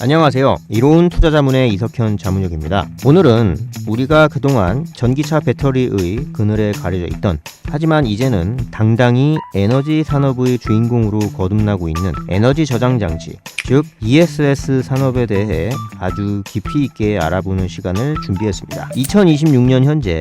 안녕하세요. 이로운 투자자문의 이석현 자문역입니다. 오늘은 우리가 그동안 전기차 배터리의 그늘에 가려져 있던, 하지만 이제는 당당히 에너지 산업의 주인공으로 거듭나고 있는 에너지 저장 장치, 즉 ESS 산업에 대해 아주 깊이 있게 알아보는 시간을 준비했습니다. 2026년 현재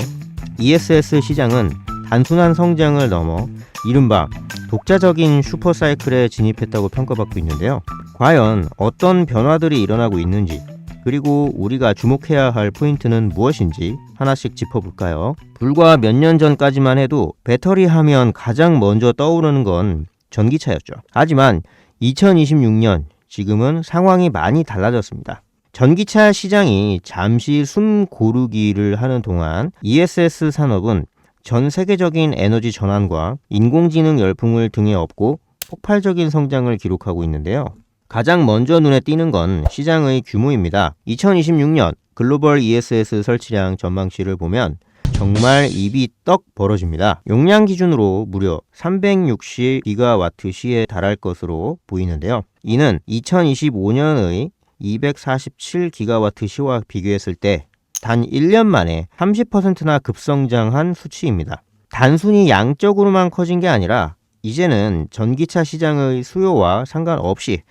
ESS 시장은 단순한 성장을 넘어 이른바 독자적인 슈퍼사이클에 진입했다고 평가받고 있는데요. 과연 어떤 변화들이 일어나고 있는지, 그리고 우리가 주목해야 할 포인트는 무엇인지 하나씩 짚어볼까요? 불과 몇 년 전까지만 해도 배터리 하면 가장 먼저 떠오르는 건 전기차였죠. 하지만 2026년, 지금은 상황이 많이 달라졌습니다. 전기차 시장이 잠시 숨 고르기를 하는 동안 ESS 산업은 전 세계적인 에너지 전환과 인공지능 열풍을 등에 업고 폭발적인 성장을 기록하고 있는데요. 가장 먼저 눈에 띄는 건 시장의 규모입니다. 2026년 글로벌 ESS 설치량 전망치를 보면 정말 입이 떡 벌어집니다. 용량 기준으로 무려 360GWh에 달할 것으로 보이는데요. 이는 2025년의 247GWh와 비교했을 때 단 1년 만에 30%나 급성장한 수치입니다. 단순히 양적으로만 커진 게 아니라 이제는 전기차 시장의 수요와 상관없이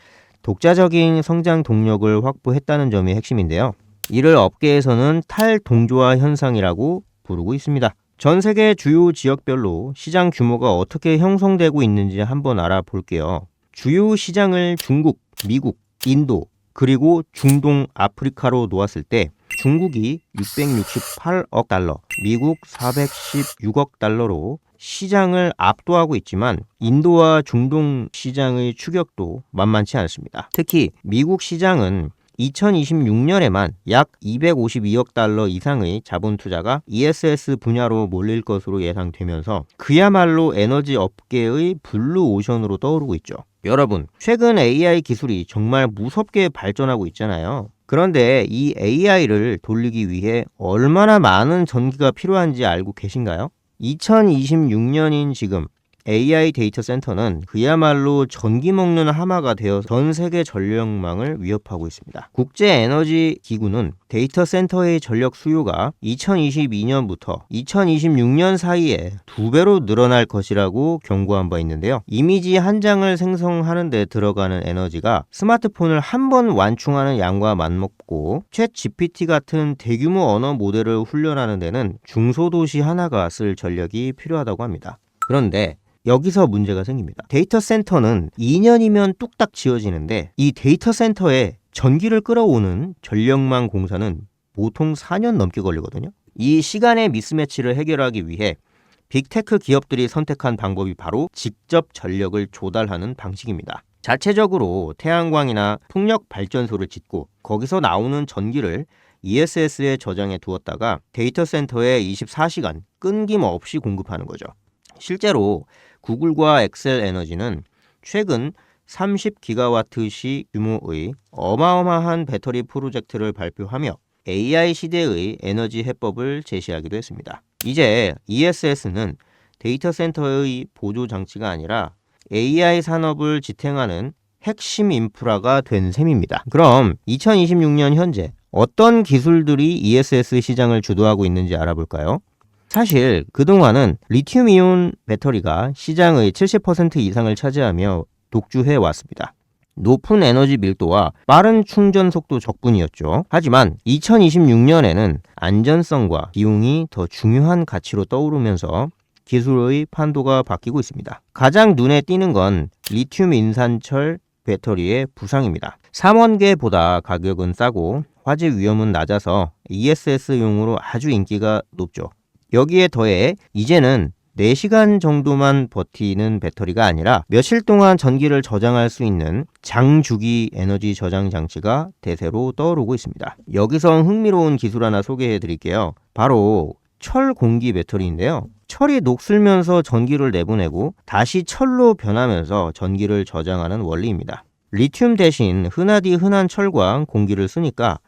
독자적인 성장 동력을 확보했다는 점이 핵심인데요. 이를 업계에서는 탈동조화 현상이라고 부르고 있습니다. 전 세계 주요 지역별로 시장 규모가 어떻게 형성되고 있는지 한번 알아볼게요. 주요 시장을 중국, 미국, 인도, 그리고 중동, 아프리카로 놓았을 때 중국이 668억 달러, 미국 416억 달러로 시장을 압도하고 있지만 인도와 중동 시장의 추격도 만만치 않습니다. 특히 미국 시장은 2026년에만 약 252억 달러 이상의 자본 투자가 ESS 분야로 몰릴 것으로 예상되면서 그야말로 에너지 업계의 블루오션으로 떠오르고 있죠. 여러분, 최근 AI 기술이 정말 무섭게 발전하고 있잖아요. 그런데 이 AI를 돌리기 위해 얼마나 많은 전기가 필요한지 알고 계신가요? 2026년인 지금 AI 데이터 센터는 그야말로 전기 먹는 하마가 되어 전 세계 전력망을 위협하고 있습니다. 국제에너지기구는 데이터 센터의 전력 수요가 2022년부터 2026년 사이에 2배로 늘어날 것이라고 경고한 바 있는데요. 이미지 한 장을 생성하는 데 들어가는 에너지가 스마트폰을 한 번 완충하는 양과 맞먹고 챗 GPT 같은 대규모 언어 모델을 훈련하는 데는 중소도시 하나가 쓸 전력이 필요하다고 합니다. 그런데 여기서 문제가 생깁니다. 데이터 센터는 2년이면 뚝딱 지어지는데 이 데이터 센터에 전기를 끌어오는 전력망 공사는 보통 4년 넘게 걸리거든요. 이 시간의 미스매치를 해결하기 위해 빅테크 기업들이 선택한 방법이 바로 직접 전력을 조달하는 방식입니다. 자체적으로 태양광이나 풍력 발전소를 짓고 거기서 나오는 전기를 ESS에 저장해 두었다가 데이터 센터에 24시간 끊김없이 공급하는 거죠. 실제로 구글과 엑셀 에너지는 최근 30GWh 규모의 어마어마한 배터리 프로젝트를 발표하며 AI 시대의 에너지 해법을 제시하기도 했습니다. 이제 ESS는 데이터 센터의 보조 장치가 아니라 AI 산업을 지탱하는 핵심 인프라가 된 셈입니다. 그럼 2026년 현재 어떤 기술들이 ESS 시장을 주도하고 있는지 알아볼까요? 사실 그동안은 리튬이온 배터리가 시장의 70% 이상을 차지하며 독주해 왔습니다. 높은 에너지 밀도와 빠른 충전 속도 덕분이었죠. 하지만 2026년에는 안전성과 비용이 더 중요한 가치로 떠오르면서 기술의 판도가 바뀌고 있습니다. 가장 눈에 띄는 건 리튬 인산철 배터리의 부상입니다. 삼원계보다 가격은 싸고 화재 위험은 낮아서 ESS용으로 아주 인기가 높죠. 여기에 더해 이제는 4시간 정도만 버티는 배터리가 아니라 며칠 동안 전기를 저장할 수 있는 장주기 에너지 저장 장치가 대세로 떠오르고 있습니다. 여기서 흥미로운 기술 하나 소개해 드릴게요. 바로 철 공기 배터리인데요. 철이 녹슬면서 전기를 내보내고 다시 철로 변하면서 전기를 저장하는 원리입니다. 리튬 대신 흔하디 흔한 철과 공기를 쓰니까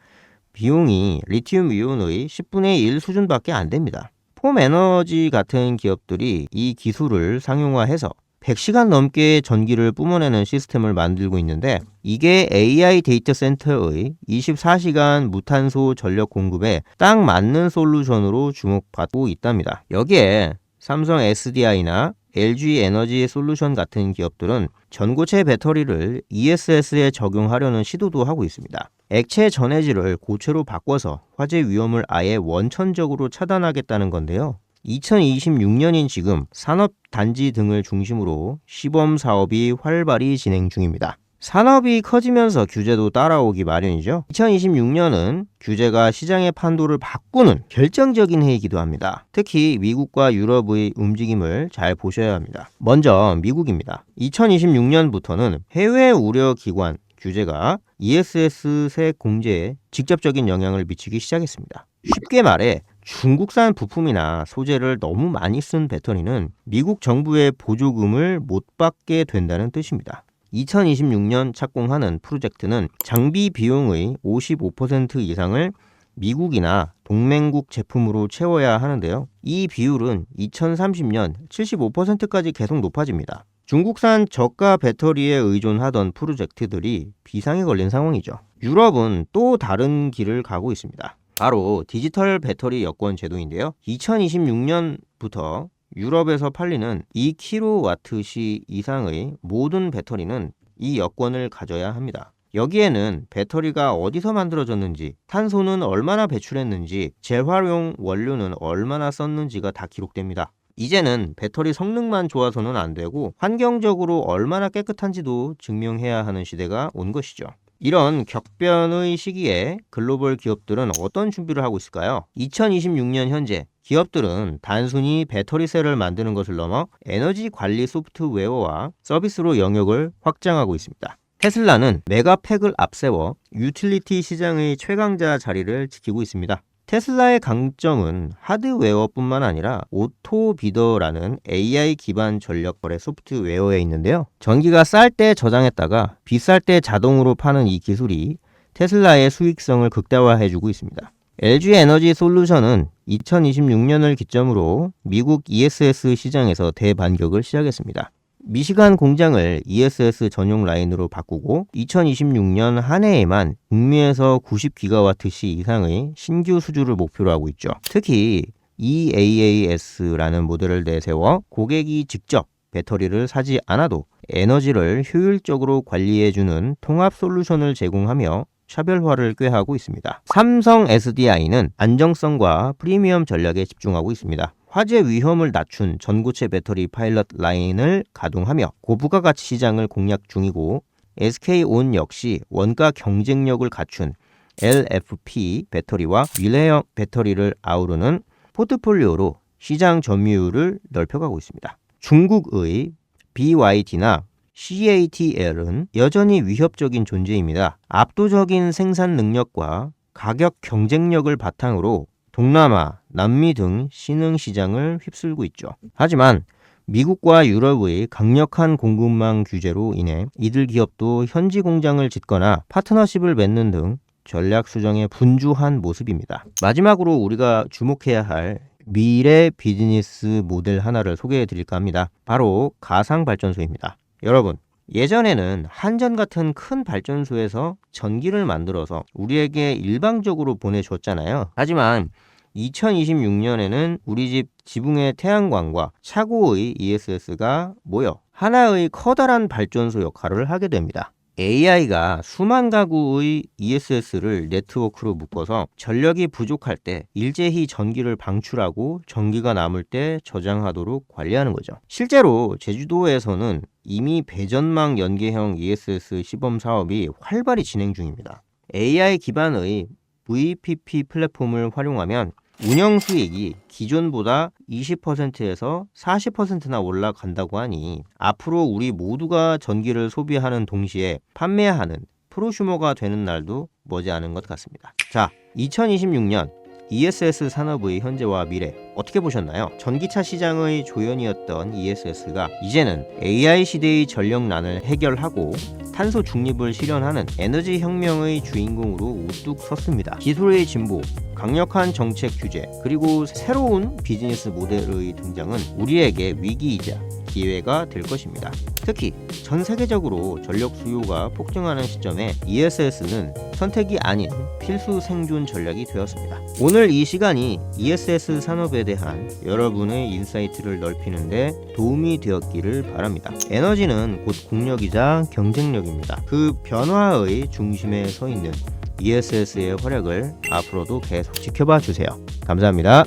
비용이 리튬 이온의 10분의 1 수준밖에 안 됩니다. 폼에너지 같은 기업들이 이 기술을 상용화해서 100시간 넘게 전기를 뿜어내는 시스템을 만들고 있는데 이게 AI 데이터 센터의 24시간 무탄소 전력 공급에 딱 맞는 솔루션으로 주목받고 있답니다. 여기에 삼성 SDI나 LG 에너지 솔루션 같은 기업들은 전고체 배터리를 ESS에 적용하려는 시도도 하고 있습니다. 액체 전해질을 고체로 바꿔서 화재 위험을 아예 원천적으로 차단하겠다는 건데요. 2026년인 지금 산업단지 등을 중심으로 시범 사업이 활발히 진행 중입니다. 산업이 커지면서 규제도 따라오기 마련이죠. 2026년은 규제가 시장의 판도를 바꾸는 결정적인 해이기도 합니다. 특히 미국과 유럽의 움직임을 잘 보셔야 합니다. 먼저 미국입니다. 2026년부터는 해외 우려 기관 규제가 ESS 공제에 직접적인 영향을 미치기 시작했습니다. 쉽게 말해 중국산 부품이나 소재를 너무 많이 쓴 배터리는 미국 정부의 보조금을 못 받게 된다는 뜻입니다. 2026년 착공하는 프로젝트는 장비 비용의 55% 이상을 미국이나 동맹국 제품으로 채워야 하는데요. 이 비율은 2030년 75%까지 계속 높아집니다. 중국산 저가 배터리에 의존하던 프로젝트들이 비상에 걸린 상황이죠. 유럽은 또 다른 길을 가고 있습니다. 바로 디지털 배터리 여권 제도인데요. 2026년부터 유럽에서 팔리는 2kWh 이상의 모든 배터리는 이 여권을 가져야 합니다. 여기에는 배터리가 어디서 만들어졌는지, 탄소는 얼마나 배출했는지, 재활용 원료는 얼마나 썼는지가 다 기록됩니다. 이제는 배터리 성능만 좋아서는 안 되고 환경적으로 얼마나 깨끗한지도 증명해야 하는 시대가 온 것이죠. 이런 격변의 시기에 글로벌 기업들은 어떤 준비를 하고 있을까요? 2026년 현재 기업들은 단순히 배터리셀을 만드는 것을 넘어 에너지 관리 소프트웨어와 서비스로 영역을 확장하고 있습니다. 테슬라는 메가팩을 앞세워 유틸리티 시장의 최강자 자리를 지키고 있습니다. 테슬라의 강점은 하드웨어뿐만 아니라 오토비더라는 AI 기반 전력 거래 소프트웨어에 있는데요. 전기가 쌀 때 저장했다가 비쌀 때 자동으로 파는 이 기술이 테슬라의 수익성을 극대화해주고 있습니다. LG 에너지 솔루션은 2026년을 기점으로 미국 ESS 시장에서 대반격을 시작했습니다. 미시간 공장을 ESS 전용 라인으로 바꾸고 2026년 한 해에만 북미에서 90GWh 이상의 신규 수주를 목표로 하고 있죠. 특히 EAAS라는 모델을 내세워 고객이 직접 배터리를 사지 않아도 에너지를 효율적으로 관리해주는 통합 솔루션을 제공하며 차별화를 꾀하고 있습니다. 삼성 SDI는 안정성과 프리미엄 전략에 집중하고 있습니다. 화재 위험을 낮춘 전고체 배터리 파일럿 라인을 가동하며 고부가가치 시장을 공략 중이고 SK온 역시 원가 경쟁력을 갖춘 LFP 배터리와 미래형 배터리를 아우르는 포트폴리오로 시장 점유율을 넓혀가고 있습니다. 중국의 BYD나 CATL은 여전히 위협적인 존재입니다. 압도적인 생산 능력과 가격 경쟁력을 바탕으로 동남아, 남미 등 신흥 시장을 휩쓸고 있죠. 하지만 미국과 유럽의 강력한 공급망 규제로 인해 이들 기업도 현지 공장을 짓거나 파트너십을 맺는 등 전략 수정에 분주한 모습입니다. 마지막으로 우리가 주목해야 할 미래 비즈니스 모델 하나를 소개해 드릴까 합니다. 바로 가상 발전소입니다. 여러분, 예전에는 한전 같은 큰 발전소에서 전기를 만들어서 우리에게 일방적으로 보내줬잖아요. 하지만 2026년에는 우리 집 지붕의 태양광과 차고의 ESS가 모여 하나의 커다란 발전소 역할을 하게 됩니다. AI가 수만 가구의 ESS를 네트워크로 묶어서 전력이 부족할 때 일제히 전기를 방출하고 전기가 남을 때 저장하도록 관리하는 거죠. 실제로 제주도에서는 이미 배전망 연계형 ESS 시범 사업이 활발히 진행 중입니다. AI 기반의 VPP 플랫폼을 활용하면 운영 수익이 기존보다 20%에서 40%나 올라간다고 하니 앞으로 우리 모두가 전기를 소비하는 동시에 판매하는 프로슈머가 되는 날도 머지않은 것 같습니다. 자, 2026년 ESS 산업의 현재와 미래 어떻게 보셨나요? 전기차 시장의 조연이었던 ESS가 이제는 AI 시대의 전력난을 해결하고 탄소 중립을 실현하는 에너지 혁명의 주인공으로 우뚝 섰습니다. 기술의 진보, 강력한 정책 규제, 그리고 새로운 비즈니스 모델의 등장은 우리에게 위기이자 기회가 될 것입니다. 특히 전 세계적으로 전력 수요가 폭증하는 시점에 ESS는 선택이 아닌 필수 생존 전략이 되었습니다. 오늘 이 시간이 ESS 산업에 대한 여러분의 인사이트를 넓히는데 도움이 되었기를 바랍니다. 에너지는 곧 국력이자 경쟁력입니다. 그 변화의 중심에 서 있는 ESS의 활약을 앞으로도 계속 지켜봐 주세요. 감사합니다.